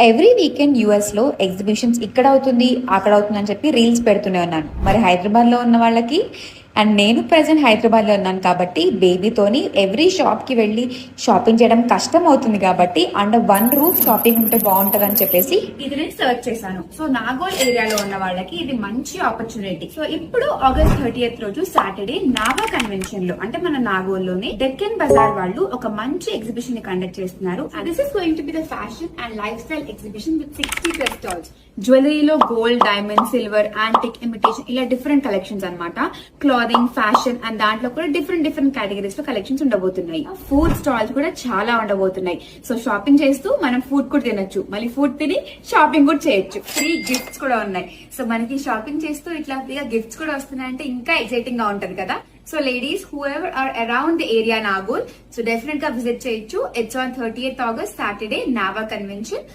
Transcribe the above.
Every weekend US లో exhibitions ఇక్కడ అవుతుంది అక్కడ అవుతుంది అని చెప్పి రీల్స్ పెడుతూనే ఉన్నాను. మరి హైదరాబాద్ లో ఉన్న వాళ్ళకి అండ్ నేను ప్రజెంట్ హైదరాబాద్ లో ఉన్నాను కాబట్టి బేబీతోని ఎవ్రీ షాప్ కి వెళ్ళి షాపింగ్ చేయడం కష్టం అవుతుంది కాబట్టి అండర్ వన్ రూఫ్ షాపింగ్ ఉంటే బాగుంటది అని చెప్పేసి ఇది నేను సర్చ్ చేశాను. సో నాగోల్ ఏరియాలో ఉన్న వాళ్ళకి ఇది మంచి ఆపర్చునిటీ. సో ఇప్పుడు ఆగస్ట్ 30th రోజు సాటర్డే నావా కన్వెన్షన్ లో అంటే మన నాగోల్లోనే డెక్కన్ బజార్ వాళ్ళు ఒక మంచి ఎగ్జిబిషన్ ని కండక్ట్ చేస్తున్నారు. This is going to be the fashion and lifestyle exhibition with 60+ stalls. జ్యువెలరీలో gold, diamond, silver, antique, imitation ఇలా డిఫరెంట్ కలెక్షన్స్ అన్నమాట. క్లాదింగ్, ఫ్యాషన్ అండ్ దాంట్లో కూడా డిఫరెంట్ కేటగిరీస్ లో కలెక్షన్స్ ఉండబోతున్నాయి. ఫుడ్ స్టాల్స్ కూడా చాలా ఉండబోతున్నాయి. సో షాపింగ్ చేస్తూ మనం ఫుడ్ కూడా తినొచ్చు, మళ్ళీ ఫుడ్ తిని షాపింగ్ కూడా చేయొచ్చు. ఫ్రీ గిఫ్ట్స్ కూడా ఉన్నాయి. సో మనకి షాపింగ్ చేస్తూ ఇట్లా ఫ్రీగా గిఫ్ట్స్ కూడా వస్తున్నాయంటే ఇంకా ఎక్సైటింగ్ గా ఉంటది కదా. So ladies whoever are around the area Nagole, so definite గా విజిట్ చేయొచ్చు. It's on 30th August Saturday Nava convention.